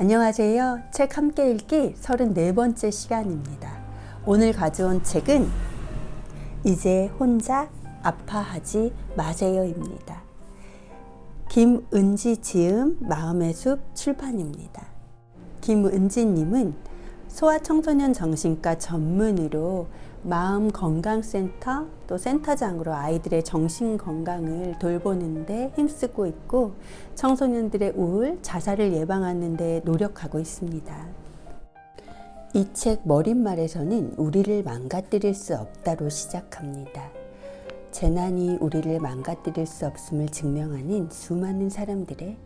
안녕하세요. 책 함께 읽기 34번째 시간입니다. 오늘 가져온 책은 이제 혼자 아파하지 마세요입니다. 김은지 지음 마음의 숲 출판입니다. 김은지님은 소아청소년 정신과 전문의로 마음건강센터 또 센터장으로 아이들의 정신건강을 돌보는데 힘쓰고 있고 청소년들의 우울, 자살을 예방하는 데 노력하고 있습니다. 이 책 머릿말에서는 우리를 망가뜨릴 수 없다로 시작합니다. 재난이 우리를 망가뜨릴 수 없음을 증명하는 수많은 사람들의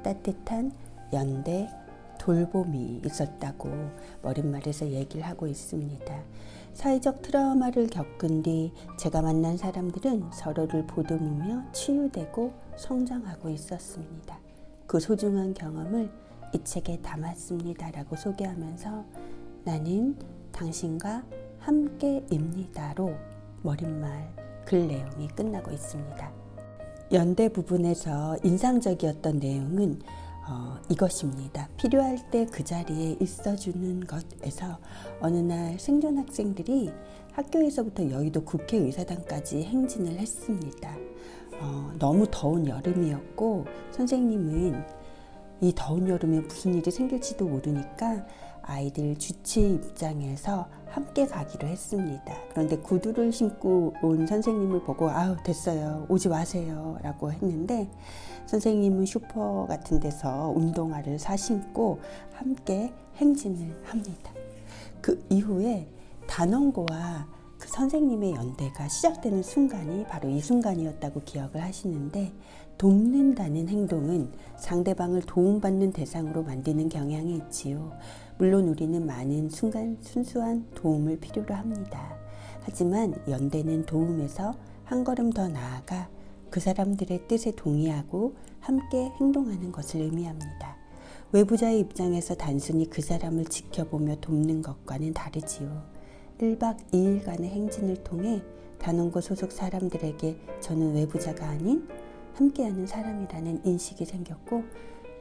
따뜻한 연대, 돌봄이 있었다고 머릿말에서 얘기를 하고 있습니다. 사회적 트라우마를 겪은 뒤 제가 만난 사람들은 서로를 보듬으며 치유되고 성장하고 있었습니다. 그 소중한 경험을 이 책에 담았습니다 라고 소개하면서 나는 당신과 함께입니다로 머릿말 글 내용이 끝나고 있습니다. 연대 부분에서 인상적이었던 내용은 이것입니다. 필요할 때 그 자리에 있어주는 것에서 어느 날 생존 학생들이 학교에서부터 여의도 국회의사당까지 행진을 했습니다. 너무 더운 여름이었고 선생님은 이 더운 여름에 무슨 일이 생길지도 모르니까 아이들 주치 입장에서 함께 가기로 했습니다. 그런데 구두를 신고 온 선생님을 보고 아우 됐어요 오지 마세요 라고 했는데 선생님은 슈퍼 같은 데서 운동화를 사 신고 함께 행진을 합니다. 그 이후에 단원고와 그 선생님의 연대가 시작되는 순간이 바로 이 순간이었다고 기억을 하시는데 돕는다는 행동은 상대방을 도움받는 대상으로 만드는 경향이 있지요. 물론 우리는 많은 순수한 도움을 필요로 합니다. 하지만 연대는 도움에서 한 걸음 더 나아가 그 사람들의 뜻에 동의하고 함께 행동하는 것을 의미합니다. 외부자의 입장에서 단순히 그 사람을 지켜보며 돕는 것과는 다르지요. 1박 2일간의 행진을 통해 단원고 소속 사람들에게 저는 외부자가 아닌 함께하는 사람이라는 인식이 생겼고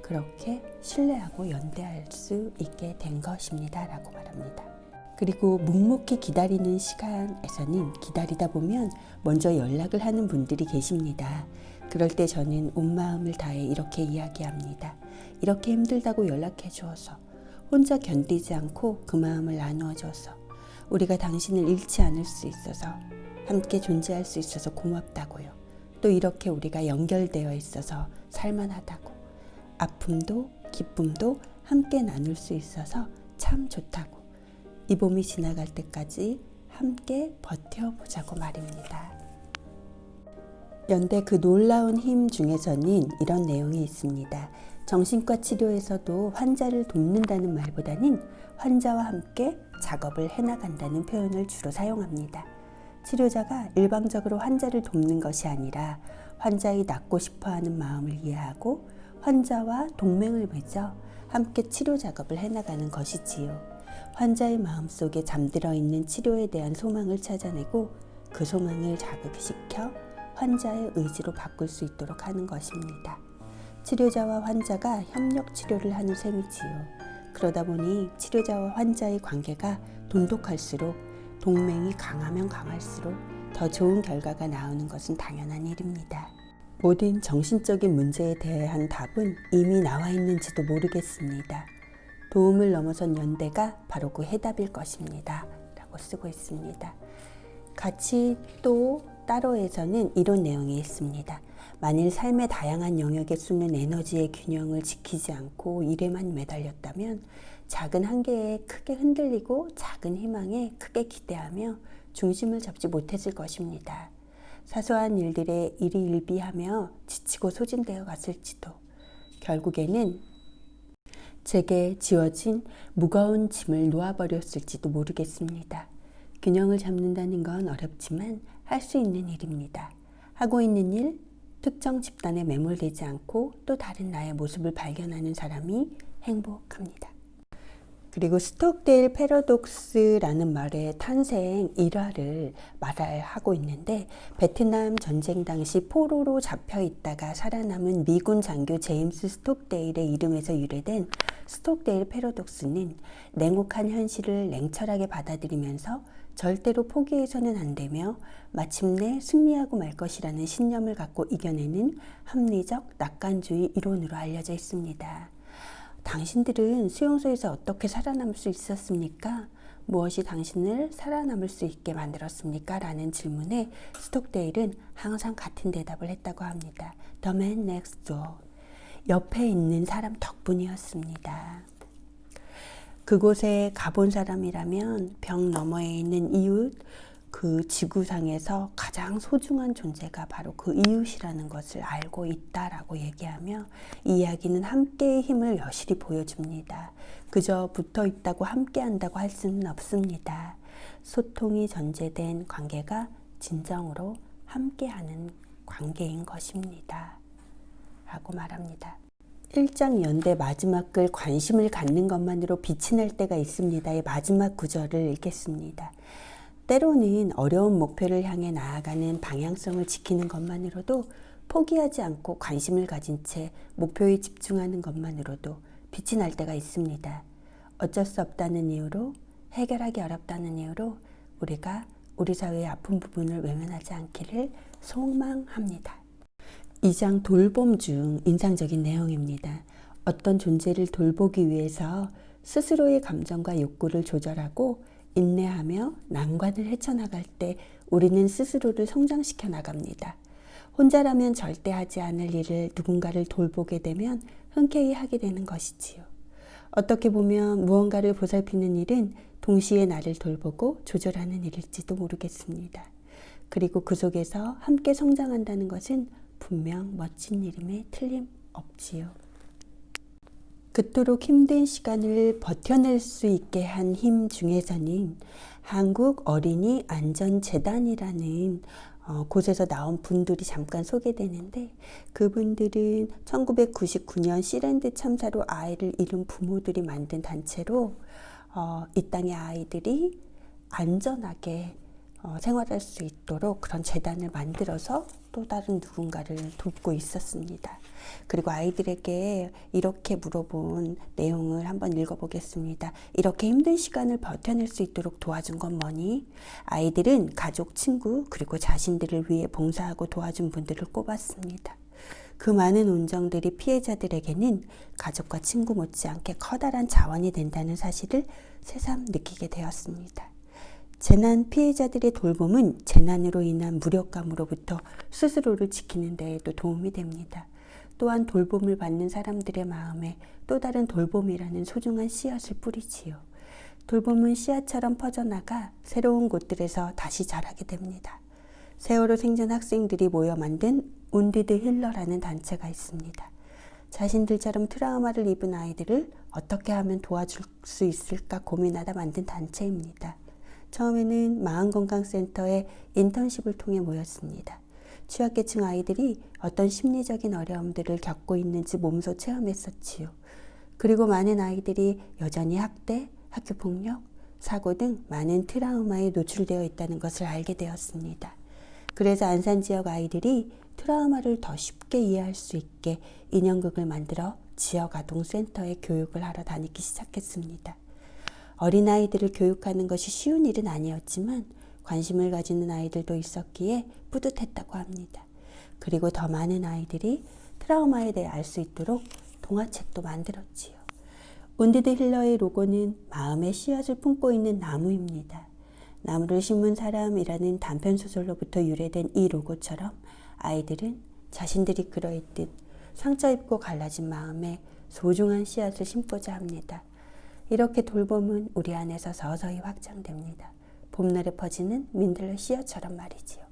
그렇게 신뢰하고 연대할 수 있게 된 것입니다 라고 말합니다. 그리고 묵묵히 기다리는 시간에서는 기다리다 보면 먼저 연락을 하는 분들이 계십니다. 그럴 때 저는 온 마음을 다해 이렇게 이야기합니다. 이렇게 힘들다고 연락해 주어서 혼자 견디지 않고 그 마음을 나누어 줘서 우리가 당신을 잃지 않을 수 있어서 함께 존재할 수 있어서 고맙다고요. 또 이렇게 우리가 연결되어 있어서 살만하다고 아픔도 기쁨도 함께 나눌 수 있어서 참 좋다고 이 봄이 지나갈 때까지 함께 버텨보자고 말입니다. 연대 그 놀라운 힘 중에서는 이런 내용이 있습니다. 정신과 치료에서도 환자를 돕는다는 말보다는 환자와 함께 작업을 해나간다는 표현을 주로 사용합니다. 치료자가 일방적으로 환자를 돕는 것이 아니라 환자의 낫고 싶어하는 마음을 이해하고 환자와 동맹을 맺어 함께 치료 작업을 해나가는 것이지요. 환자의 마음속에 잠들어 있는 치료에 대한 소망을 찾아내고 그 소망을 자극시켜 환자의 의지로 바꿀 수 있도록 하는 것입니다. 치료자와 환자가 협력 치료를 하는 셈이지요. 그러다 보니 치료자와 환자의 관계가 돈독할수록 동맹이 강하면 강할수록 더 좋은 결과가 나오는 것은 당연한 일입니다. 모든 정신적인 문제에 대한 답은 이미 나와 있는지도 모르겠습니다. 도움을 넘어선 연대가 바로 그 해답일 것입니다. 라고 쓰고 있습니다. 같이 또 따로에서는 이런 내용이 있습니다. 만일 삶의 다양한 영역에 쏟는 에너지의 균형을 지키지 않고 일에만 매달렸다면 작은 한계에 크게 흔들리고 작은 희망에 크게 기대하며 중심을 잡지 못했을 것입니다. 사소한 일들에 일희일비하며 지치고 소진되어 갔을지도 결국에는 제게 지어진 무거운 짐을 놓아버렸을지도 모르겠습니다. 균형을 잡는다는 건 어렵지만 할 수 있는 일입니다. 하고 있는 일, 특정 집단에 매몰되지 않고 또 다른 나의 모습을 발견하는 사람이 행복합니다. 그리고 스톡데일 패러독스라는 말의 탄생 일화를 말하고 있는데, 베트남 전쟁 당시 포로로 잡혀 있다가 살아남은 미군 장교 제임스 스톡데일의 이름에서 유래된 스톡데일 패러독스는 냉혹한 현실을 냉철하게 받아들이면서 절대로 포기해서는 안 되며 마침내 승리하고 말 것이라는 신념을 갖고 이겨내는 합리적 낙관주의 이론으로 알려져 있습니다. 당신들은 수용소에서 어떻게 살아남을 수 있었습니까? 무엇이 당신을 살아남을 수 있게 만들었습니까? 라는 질문에 스톡데일은 항상 같은 대답을 했다고 합니다. The man next door. 옆에 있는 사람 덕분이었습니다. 그곳에 가본 사람이라면 벽 너머에 있는 이웃, 그 지구상에서 가장 소중한 존재가 바로 그 이웃이라는 것을 알고 있다라고 얘기하며, 이 이야기는 함께의 힘을 여실히 보여줍니다. 그저 붙어 있다고 함께 한다고 할 수는 없습니다. 소통이 전제된 관계가 진정으로 함께하는 관계인 것입니다. 라고 말합니다. 1장 연대 마지막 글 관심을 갖는 것만으로 빛이 날 때가 있습니다의 마지막 구절을 읽겠습니다. 때로는 어려운 목표를 향해 나아가는 방향성을 지키는 것만으로도, 포기하지 않고 관심을 가진 채 목표에 집중하는 것만으로도 빛이 날 때가 있습니다. 어쩔 수 없다는 이유로, 해결하기 어렵다는 이유로 우리가 우리 사회의 아픈 부분을 외면하지 않기를 소망합니다. 2장 돌봄 중 인상적인 내용입니다. 어떤 존재를 돌보기 위해서 스스로의 감정과 욕구를 조절하고 인내하며 난관을 헤쳐나갈 때 우리는 스스로를 성장시켜 나갑니다. 혼자라면 절대 하지 않을 일을 누군가를 돌보게 되면 흔쾌히 하게 되는 것이지요. 어떻게 보면 무언가를 보살피는 일은 동시에 나를 돌보고 조절하는 일일지도 모르겠습니다. 그리고 그 속에서 함께 성장한다는 것은 분명 멋진 일임에 틀림없지요. 그토록 힘든 시간을 버텨낼 수 있게 한 힘 중에서는 한국 어린이 안전재단이라는 곳에서 나온 분들이 잠깐 소개되는데, 그분들은 1999년 시랜드 참사로 아이를 잃은 부모들이 만든 단체로 이 땅의 아이들이 안전하게 생활할 수 있도록 그런 재단을 만들어서 또 다른 누군가를 돕고 있었습니다. 그리고 아이들에게 이렇게 물어본 내용을 한번 읽어보겠습니다. 이렇게 힘든 시간을 버텨낼 수 있도록 도와준 건 뭐니? 아이들은 가족, 친구, 그리고 자신들을 위해 봉사하고 도와준 분들을 꼽았습니다. 그 많은 온정들이 피해자들에게는 가족과 친구 못지않게 커다란 자원이 된다는 사실을 새삼 느끼게 되었습니다. 재난 피해자들의 돌봄은 재난으로 인한 무력감으로부터 스스로를 지키는 데에도 도움이 됩니다. 또한 돌봄을 받는 사람들의 마음에 또 다른 돌봄이라는 소중한 씨앗을 뿌리지요. 돌봄은 씨앗처럼 퍼져나가 새로운 곳들에서 다시 자라게 됩니다. 세월호 생존 학생들이 모여 만든 운디드 힐러라는 단체가 있습니다. 자신들처럼 트라우마를 입은 아이들을 어떻게 하면 도와줄 수 있을까 고민하다 만든 단체입니다. 처음에는 마음건강센터에 인턴십을 통해 모였습니다. 취약계층 아이들이 어떤 심리적인 어려움들을 겪고 있는지 몸소 체험했었지요. 그리고 많은 아이들이 여전히 학대, 학교폭력, 사고 등 많은 트라우마에 노출되어 있다는 것을 알게 되었습니다. 그래서 안산 지역 아이들이 트라우마를 더 쉽게 이해할 수 있게 인형극을 만들어 지역 아동센터에 교육을 하러 다니기 시작했습니다. 어린아이들을 교육하는 것이 쉬운 일은 아니었지만 관심을 가지는 아이들도 있었기에 뿌듯했다고 합니다. 그리고 더 많은 아이들이 트라우마에 대해 알 수 있도록 동화책도 만들었지요. 운디드 힐러의 로고는 마음의 씨앗을 품고 있는 나무입니다. 나무를 심은 사람이라는 단편소설로부터 유래된 이 로고처럼 아이들은 자신들이 그려있듯 상처 입고 갈라진 마음에 소중한 씨앗을 심고자 합니다. 이렇게 돌봄은 우리 안에서 서서히 확장됩니다. 봄날에 퍼지는 민들레 씨앗처럼 말이지요.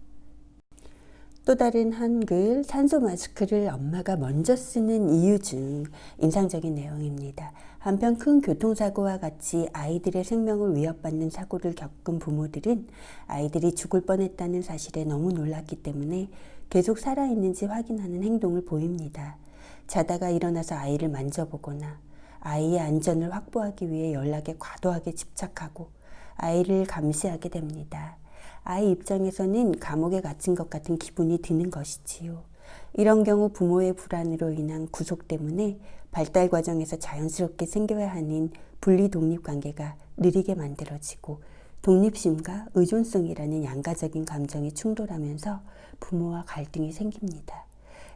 또 다른 한글 산소 마스크를 엄마가 먼저 쓰는 이유 중 인상적인 내용입니다. 한편 큰 교통사고와 같이 아이들의 생명을 위협받는 사고를 겪은 부모들은 아이들이 죽을 뻔했다는 사실에 너무 놀랐기 때문에 계속 살아있는지 확인하는 행동을 보입니다. 자다가 일어나서 아이를 만져보거나 아이의 안전을 확보하기 위해 연락에 과도하게 집착하고 아이를 감시하게 됩니다. 아이 입장에서는 감옥에 갇힌 것 같은 기분이 드는 것이지요. 이런 경우 부모의 불안으로 인한 구속 때문에 발달 과정에서 자연스럽게 생겨야 하는 분리 독립 관계가 느리게 만들어지고 독립심과 의존성이라는 양가적인 감정이 충돌하면서 부모와 갈등이 생깁니다.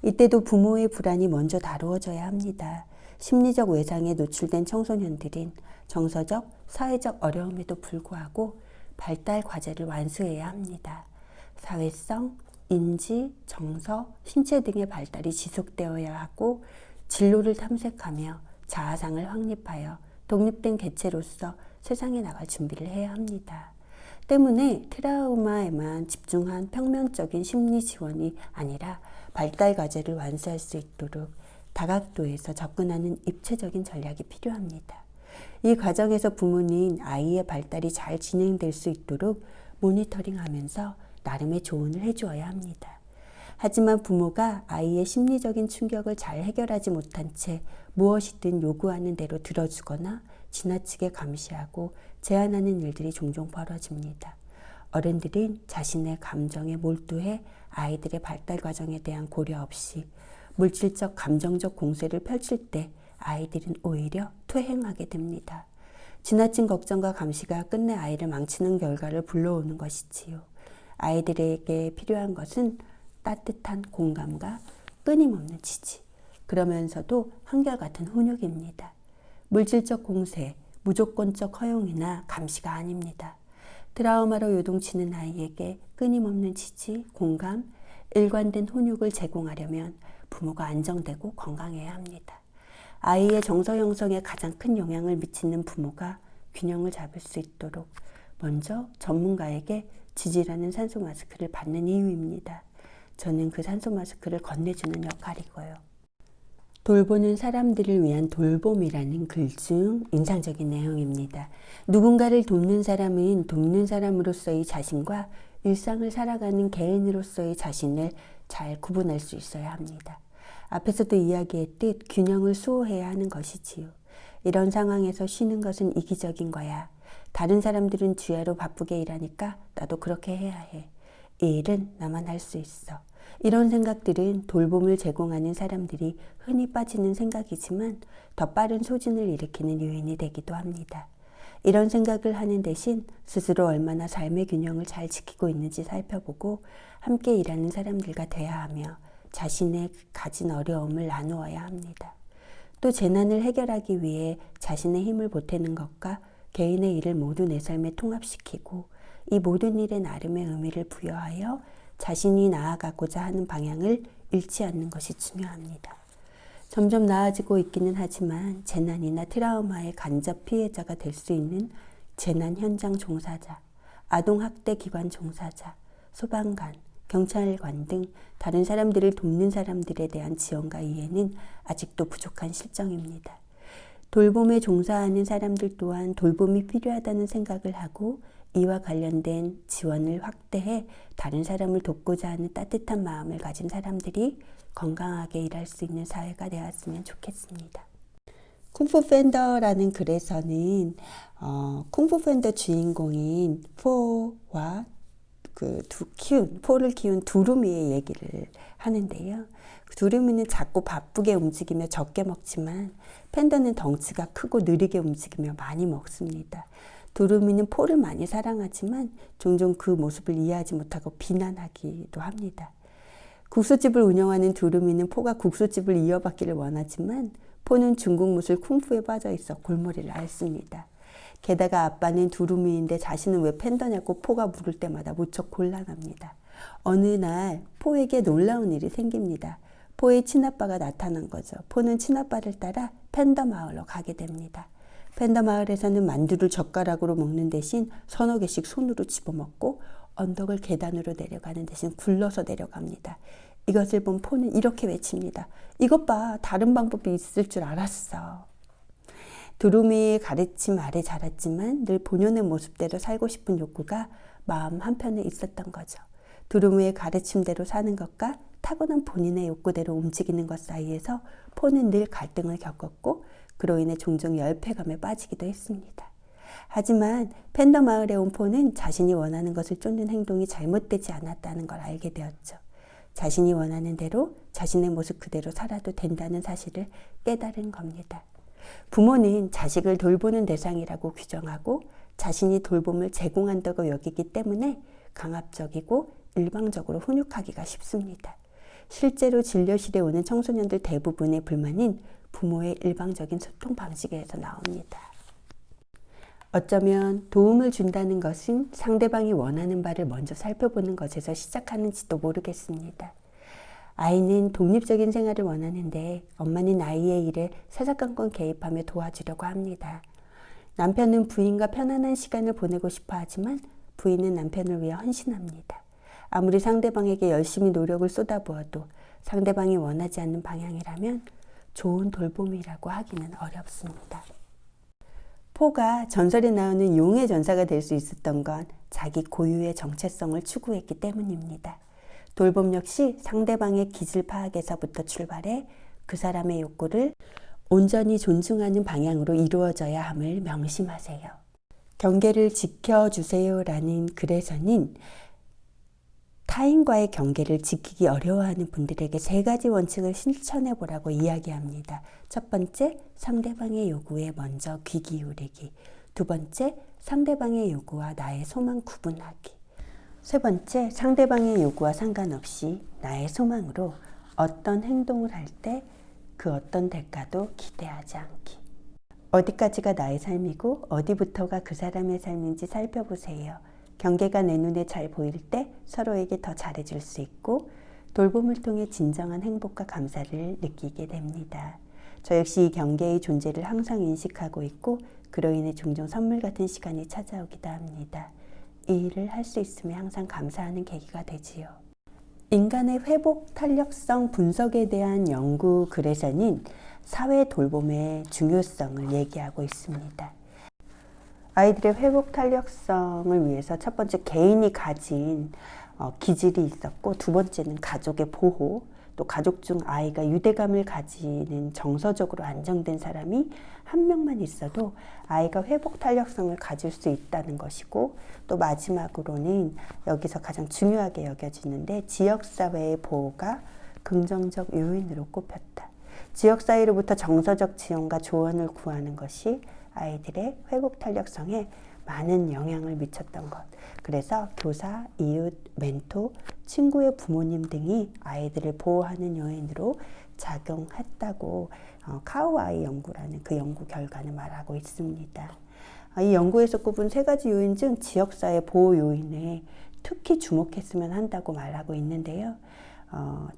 이때도 부모의 불안이 먼저 다루어져야 합니다. 심리적 외상에 노출된 청소년들은 정서적, 사회적 어려움에도 불구하고 발달 과제를 완수해야 합니다. 사회성, 인지, 정서, 신체 등의 발달이 지속되어야 하고 진로를 탐색하며 자아상을 확립하여 독립된 개체로서 세상에 나갈 준비를 해야 합니다. 때문에 트라우마에만 집중한 평면적인 심리 지원이 아니라 발달 과제를 완수할 수 있도록 다각도에서 접근하는 입체적인 전략이 필요합니다. 이 과정에서 부모는 아이의 발달이 잘 진행될 수 있도록 모니터링하면서 나름의 조언을 해주어야 합니다. 하지만 부모가 아이의 심리적인 충격을 잘 해결하지 못한 채 무엇이든 요구하는 대로 들어주거나 지나치게 감시하고 제한하는 일들이 종종 벌어집니다. 어른들은 자신의 감정에 몰두해 아이들의 발달 과정에 대한 고려 없이 물질적, 감정적 공세를 펼칠 때 아이들은 오히려 퇴행하게 됩니다. 지나친 걱정과 감시가 끝내 아이를 망치는 결과를 불러오는 것이지요. 아이들에게 필요한 것은 따뜻한 공감과 끊임없는 지지, 그러면서도 한결같은 훈육입니다. 물질적 공세, 무조건적 허용이나 감시가 아닙니다. 트라우마로 요동치는 아이에게 끊임없는 지지, 공감, 일관된 훈육을 제공하려면 부모가 안정되고 건강해야 합니다. 아이의 정서 형성에 가장 큰 영향을 미치는 부모가 균형을 잡을 수 있도록 먼저 전문가에게 지지라는 산소 마스크를 받는 이유입니다. 저는 그 산소 마스크를 건네주는 역할이고요. 돌보는 사람들을 위한 돌봄이라는 글 중 인상적인 내용입니다. 누군가를 돕는 사람은 돕는 사람으로서의 자신과 일상을 살아가는 개인으로서의 자신을 잘 구분할 수 있어야 합니다. 앞에서도 이야기했듯 균형을 수호해야 하는 것이지요. 이런 상황에서 쉬는 것은 이기적인 거야. 다른 사람들은 주야로 바쁘게 일하니까 나도 그렇게 해야 해. 이 일은 나만 할 수 있어. 이런 생각들은 돌봄을 제공하는 사람들이 흔히 빠지는 생각이지만 더 빠른 소진을 일으키는 요인이 되기도 합니다. 이런 생각을 하는 대신 스스로 얼마나 삶의 균형을 잘 지키고 있는지 살펴보고 함께 일하는 사람들과 대화하며 자신의 가진 어려움을 나누어야 합니다. 또 재난을 해결하기 위해 자신의 힘을 보태는 것과 개인의 일을 모두 내 삶에 통합시키고 이 모든 일에 나름의 의미를 부여하여 자신이 나아가고자 하는 방향을 잃지 않는 것이 중요합니다. 점점 나아지고 있기는 하지만 재난이나 트라우마의 간접 피해자가 될 수 있는 재난 현장 종사자, 아동학대 기관 종사자, 소방관, 경찰관 등 다른 사람들을 돕는 사람들에 대한 지원과 이해는 아직도 부족한 실정입니다. 돌봄에 종사하는 사람들 또한 돌봄이 필요하다는 생각을 하고 이와 관련된 지원을 확대해 다른 사람을 돕고자 하는 따뜻한 마음을 가진 사람들이 건강하게 일할 수 있는 사회가 되었으면 좋겠습니다. 쿵푸 팬더라는 글에서는 쿵푸 팬더 주인공인 포와 포를 키운 두루미의 얘기를 하는데요. 두루미는 작고 바쁘게 움직이며 적게 먹지만 팬더는 덩치가 크고 느리게 움직이며 많이 먹습니다. 두루미는 포를 많이 사랑하지만 종종 그 모습을 이해하지 못하고 비난하기도 합니다. 국수집을 운영하는 두루미는 포가 국수집을 이어받기를 원하지만 포는 중국 무술 쿵푸에 빠져 있어 골머리를 앓습니다. 게다가 아빠는 두루미인데 자신은 왜 팬더냐고 포가 물을 때마다 무척 곤란합니다. 어느 날 포에게 놀라운 일이 생깁니다. 포의 친아빠가 나타난 거죠. 포는 친아빠를 따라 팬더 마을로 가게 됩니다. 팬더 마을에서는 만두를 젓가락으로 먹는 대신 서너 개씩 손으로 집어먹고 언덕을 계단으로 내려가는 대신 굴러서 내려갑니다. 이것을 본 포는 이렇게 외칩니다. 이것 봐, 다른 방법이 있을 줄 알았어. 두루미의 가르침 아래 자랐지만 늘 본연의 모습대로 살고 싶은 욕구가 마음 한편에 있었던 거죠. 두루미의 가르침대로 사는 것과 타고난 본인의 욕구대로 움직이는 것 사이에서 포는 늘 갈등을 겪었고 그로 인해 종종 열패감에 빠지기도 했습니다. 하지만 팬더 마을에 온 포는 자신이 원하는 것을 쫓는 행동이 잘못되지 않았다는 걸 알게 되었죠. 자신이 원하는 대로 자신의 모습 그대로 살아도 된다는 사실을 깨달은 겁니다. 부모는 자식을 돌보는 대상이라고 규정하고 자신이 돌봄을 제공한다고 여기기 때문에 강압적이고 일방적으로 훈육하기가 쉽습니다. 실제로 진료실에 오는 청소년들 대부분의 불만은 부모의 일방적인 소통 방식에서 나옵니다. 어쩌면 도움을 준다는 것은 상대방이 원하는 바를 먼저 살펴보는 것에서 시작하는지도 모르겠습니다. 아이는 독립적인 생활을 원하는데 엄마는 아이의 일에 사사건건 개입하며 도와주려고 합니다. 남편은 부인과 편안한 시간을 보내고 싶어 하지만 부인은 남편을 위해 헌신합니다. 아무리 상대방에게 열심히 노력을 쏟아부어도 상대방이 원하지 않는 방향이라면 좋은 돌봄이라고 하기는 어렵습니다. 포가 전설에 나오는 용의 전사가 될 수 있었던 건 자기 고유의 정체성을 추구했기 때문입니다. 돌봄 역시 상대방의 기질 파악에서부터 출발해 그 사람의 욕구를 온전히 존중하는 방향으로 이루어져야 함을 명심하세요. 경계를 지켜주세요라는 글에서는 타인과의 경계를 지키기 어려워하는 분들에게 3가지 원칙을 실천해 보라고 이야기합니다. 첫 번째, 상대방의 요구에 먼저 귀 기울이기. 두 번째, 상대방의 요구와 나의 소망 구분하기. 세 번째, 상대방의 요구와 상관없이 나의 소망으로 어떤 행동을 할 때 그 어떤 대가도 기대하지 않기. 어디까지가 나의 삶이고 어디부터가 그 사람의 삶인지 살펴보세요. 경계가 내 눈에 잘 보일 때 서로에게 더 잘해줄 수 있고 돌봄을 통해 진정한 행복과 감사를 느끼게 됩니다. 저 역시 이 경계의 존재를 항상 인식하고 있고 그로 인해 종종 선물 같은 시간이 찾아오기도 합니다. 이 일을 할 수 있음에 항상 감사하는 계기가 되지요. 인간의 회복 탄력성 분석에 대한 연구 글에서는 사회 돌봄의 중요성을 얘기하고 있습니다. 아이들의 회복 탄력성을 위해서 첫 번째 개인이 가진 기질이 있었고 두 번째는 가족의 보호, 또 가족 중 아이가 유대감을 가지는 정서적으로 안정된 사람이 한 명만 있어도 아이가 회복 탄력성을 가질 수 있다는 것이고 또 마지막으로는 여기서 가장 중요하게 여겨지는데 지역사회의 보호가 긍정적 요인으로 꼽혔다. 지역사회로부터 정서적 지원과 조언을 구하는 것이 아이들의 회복 탄력성에 많은 영향을 미쳤던 것. 그래서 교사, 이웃, 멘토, 친구의 부모님 등이 아이들을 보호하는 요인으로 작용했다고 카우아이 연구라는 그 연구 결과는 말하고 있습니다. 이 연구에서 꼽은 3가지 요인 중 지역사회 보호 요인에 특히 주목했으면 한다고 말하고 있는데요.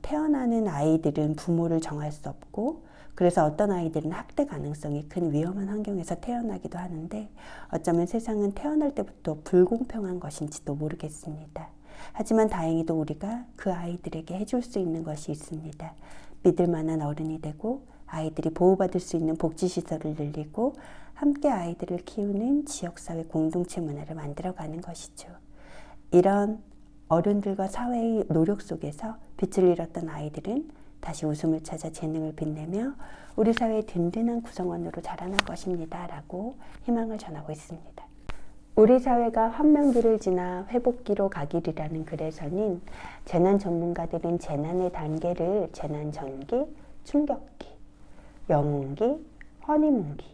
태어나는 아이들은 부모를 정할 수 없고 그래서 어떤 아이들은 학대 가능성이 큰 위험한 환경에서 태어나기도 하는데 어쩌면 세상은 태어날 때부터 불공평한 것인지도 모르겠습니다. 하지만 다행히도 우리가 그 아이들에게 해줄 수 있는 것이 있습니다. 믿을 만한 어른이 되고 아이들이 보호받을 수 있는 복지시설을 늘리고 함께 아이들을 키우는 지역사회 공동체 문화를 만들어가는 것이죠. 이런 어른들과 사회의 노력 속에서 빛을 잃었던 아이들은 다시 웃음을 찾아 재능을 빛내며 우리 사회의 든든한 구성원으로 자라날 것입니다. 라고 희망을 전하고 있습니다. 우리 사회가 환명기를 지나 회복기로 가기라는 글에서는 재난 전문가들은 재난의 단계를 재난 전기, 충격기, 영웅기, 허니문기,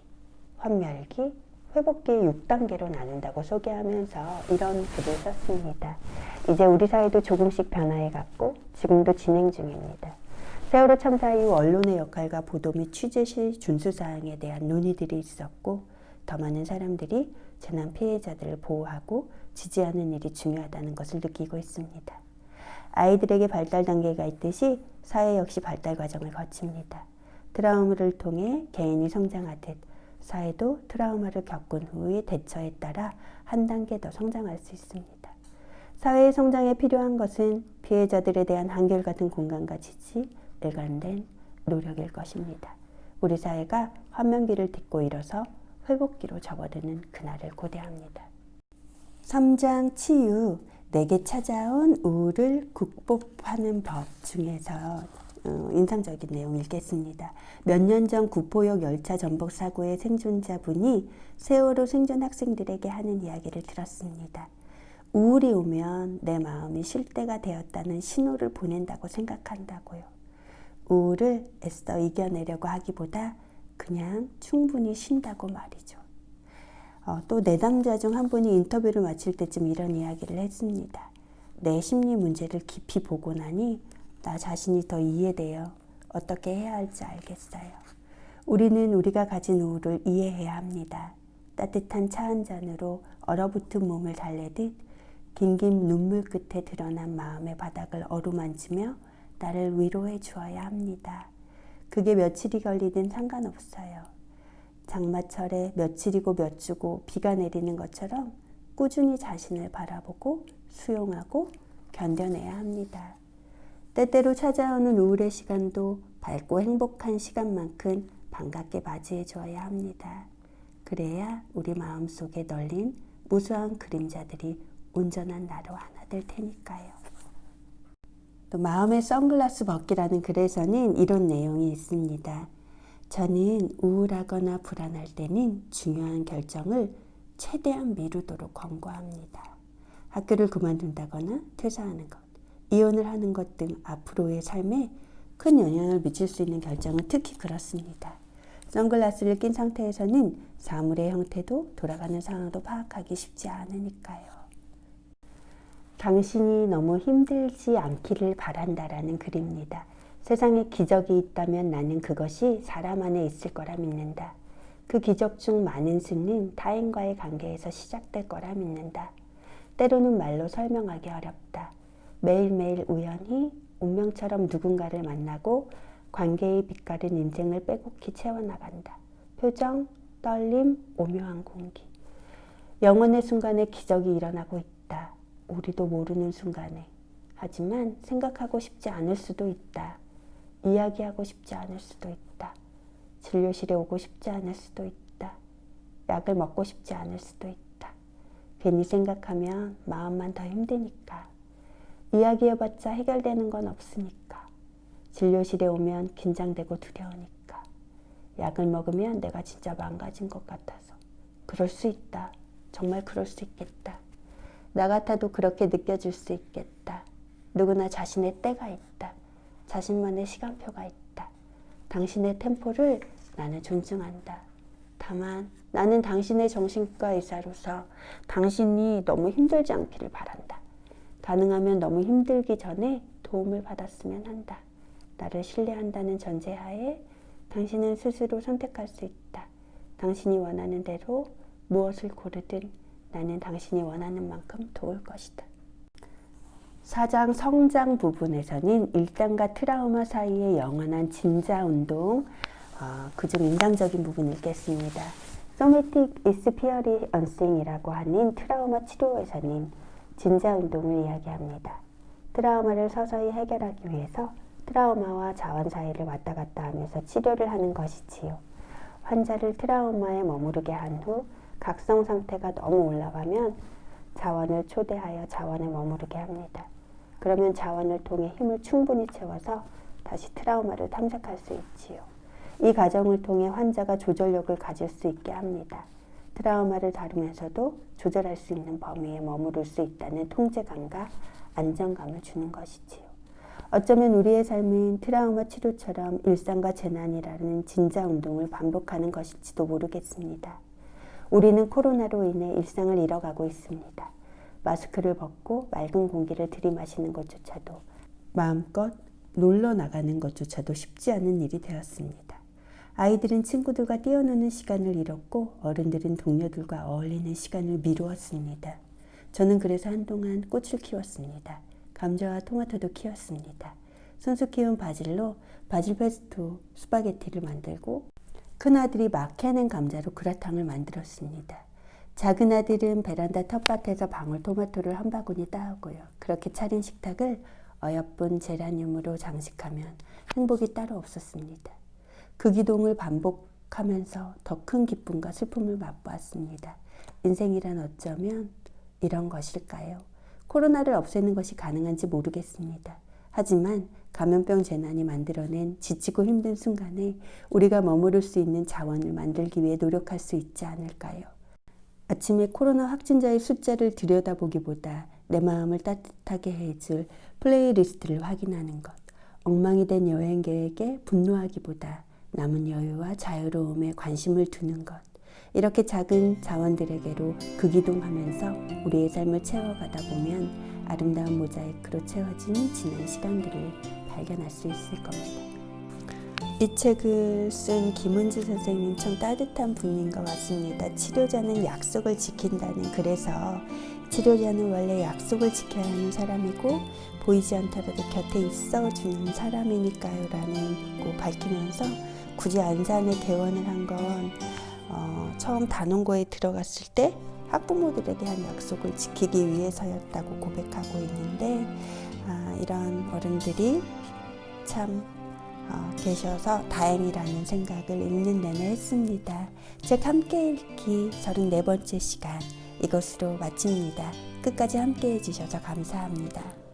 환멸기, 회복기의 6단계로 나눈다고 소개하면서 이런 글을 썼습니다. 이제 우리 사회도 조금씩 변화해갔고 지금도 진행 중입니다. 세월호 참사 이후 언론의 역할과 보도 및 취재 시 준수사항에 대한 논의들이 있었고 더 많은 사람들이 재난 피해자들을 보호하고 지지하는 일이 중요하다는 것을 느끼고 있습니다. 아이들에게 발달 단계가 있듯이 사회 역시 발달 과정을 거칩니다. 트라우마를 통해 개인이 성장하듯 사회도 트라우마를 겪은 후의 대처에 따라 한 단계 더 성장할 수 있습니다. 사회의 성장에 필요한 것은 피해자들에 대한 한결같은 공감과 지지, 일관된 노력일 것입니다. 우리 사회가 환명기를 딛고 일어서 회복기로 접어드는 그날을 고대합니다. 3장 치유, 내게 찾아온 우울을 극복하는 법 중에서 인상적인 내용 읽겠습니다. 몇 년 전 구포역 열차 전복 사고의 생존자분이 세월호 생존 학생들에게 하는 이야기를 들었습니다. 우울이 오면 내 마음이 쉴 때가 되었다는 신호를 보낸다고 생각한다고요. 우울을 애써 이겨내려고 하기보다 그냥 충분히 쉰다고 말이죠. 또 내담자 중 한 분이 인터뷰를 마칠 때쯤 이런 이야기를 했습니다. 내 심리 문제를 깊이 보고 나니 나 자신이 더 이해되어 어떻게 해야 할지 알겠어요. 우리는 우리가 가진 우울을 이해해야 합니다. 따뜻한 차 한 잔으로 얼어붙은 몸을 달래듯 긴긴 눈물 끝에 드러난 마음의 바닥을 어루만지며 나를 위로해 주어야 합니다. 그게 며칠이 걸리든 상관없어요. 장마철에 며칠이고 몇 주고 비가 내리는 것처럼 꾸준히 자신을 바라보고 수용하고 견뎌내야 합니다. 때때로 찾아오는 우울의 시간도 밝고 행복한 시간만큼 반갑게 맞이해 주어야 합니다. 그래야 우리 마음속에 널린 무수한 그림자들이 온전한 나로 하나 될 테니까요. 또 마음의 선글라스 벗기라는 글에서는 이런 내용이 있습니다. 저는 우울하거나 불안할 때는 중요한 결정을 최대한 미루도록 권고합니다. 학교를 그만둔다거나 퇴사하는 것, 이혼을 하는 것 등 앞으로의 삶에 큰 영향을 미칠 수 있는 결정은 특히 그렇습니다. 선글라스를 낀 상태에서는 사물의 형태도 돌아가는 상황도 파악하기 쉽지 않으니까요. 당신이 너무 힘들지 않기를 바란다라는 글입니다. 세상에 기적이 있다면 나는 그것이 사람 안에 있을 거라 믿는다. 그 기적 중 많은 승리는 타인과의 관계에서 시작될 거라 믿는다. 때로는 말로 설명하기 어렵다. 매일매일 우연히 운명처럼 누군가를 만나고 관계의 빛깔은 인생을 빼곡히 채워나간다. 표정, 떨림, 오묘한 공기. 영원의 순간에 기적이 일어나고 있다. 우리도 모르는 순간에. 하지만 생각하고 싶지 않을 수도 있다. 이야기하고 싶지 않을 수도 있다. 진료실에 오고 싶지 않을 수도 있다. 약을 먹고 싶지 않을 수도 있다. 괜히 생각하면 마음만 더 힘드니까. 이야기해봤자 해결되는 건 없으니까. 진료실에 오면 긴장되고 두려우니까. 약을 먹으면 내가 진짜 망가진 것 같아서. 그럴 수 있다. 정말 그럴 수 있겠다. 나 같아도 그렇게 느껴질 수 있겠다. 누구나 자신의 때가 있다. 자신만의 시간표가 있다. 당신의 템포를 나는 존중한다. 다만 나는 당신의 정신과 의사로서 당신이 너무 힘들지 않기를 바란다. 가능하면 너무 힘들기 전에 도움을 받았으면 한다. 나를 신뢰한다는 전제하에 당신은 스스로 선택할 수 있다. 당신이 원하는 대로 무엇을 고르든 나는 당신이 원하는 만큼 도울 것이다. 4장 성장 부분에서는 일상과 트라우마 사이의 영원한 진자운동, 그중 인상적인 부분 읽겠습니다. Somatic Experiencing이라고 하는 트라우마 치료에서는 진자운동을 이야기합니다. 트라우마를 서서히 해결하기 위해서 트라우마와 자원 사이를 왔다 갔다 하면서 치료를 하는 것이지요. 환자를 트라우마에 머무르게 한 후 각성 상태가 너무 올라가면 자원을 초대하여 자원에 머무르게 합니다. 그러면 자원을 통해 힘을 충분히 채워서 다시 트라우마를 탐색할 수 있지요. 이 과정을 통해 환자가 조절력을 가질 수 있게 합니다. 트라우마를 다루면서도 조절할 수 있는 범위에 머무를 수 있다는 통제감과 안정감을 주는 것이지요. 어쩌면 우리의 삶은 트라우마 치료처럼 일상과 재난이라는 진자운동을 반복하는 것일지도 모르겠습니다. 우리는 코로나로 인해 일상을 잃어가고 있습니다. 마스크를 벗고 맑은 공기를 들이마시는 것조차도, 마음껏 놀러 나가는 것조차도 쉽지 않은 일이 되었습니다. 아이들은 친구들과 뛰어노는 시간을 잃었고 어른들은 동료들과 어울리는 시간을 미루었습니다. 저는 그래서 한동안 꽃을 키웠습니다. 감자와 토마토도 키웠습니다. 손수 키운 바질로 바질 페스토 스파게티를 만들고 큰아들이 막 캐낸 감자로 그라탕을 만들었습니다. 작은 아들은 베란다 텃밭에서 방울토마토를 한 바구니 따오고요. 그렇게 차린 식탁을 어여쁜 제라늄으로 장식하면 행복이 따로 없었습니다. 그 기동을 반복하면서 더 큰 기쁨과 슬픔을 맛보았습니다. 인생이란 어쩌면 이런 것일까요? 코로나를 없애는 것이 가능한지 모르겠습니다. 하지만 감염병 재난이 만들어낸 지치고 힘든 순간에 우리가 머무를 수 있는 자원을 만들기 위해 노력할 수 있지 않을까요? 아침에 코로나 확진자의 숫자를 들여다보기보다 내 마음을 따뜻하게 해줄 플레이리스트를 확인하는 것, 엉망이 된 여행 계획에 분노하기보다 남은 여유와 자유로움에 관심을 두는 것, 이렇게 작은 자원들에게로 극이동하면서 우리의 삶을 채워가다 보면 아름다운 모자이크로 채워진 지난 시간들을 발견할 수 있을 겁니다. 이 책을 쓴 김은지 선생님 참 따뜻한 분인 것 같습니다. 치료자는 약속을 지킨다는, 그래서 치료자는 원래 약속을 지켜야 하는 사람이고 보이지 않더라도 곁에 있어주는 사람이니까요 라는 거 밝히면서 굳이 안산에 개원을 한 건 처음 단원고에 들어갔을 때 학부모들에 대한 약속을 지키기 위해서였다고 고백하고 있는데 이런 어른들이 참 계셔서 다행이라는 생각을 읽는 내내 했습니다. 책 함께 읽기 34번째 시간 이것으로 마칩니다. 끝까지 함께 해주셔서 감사합니다.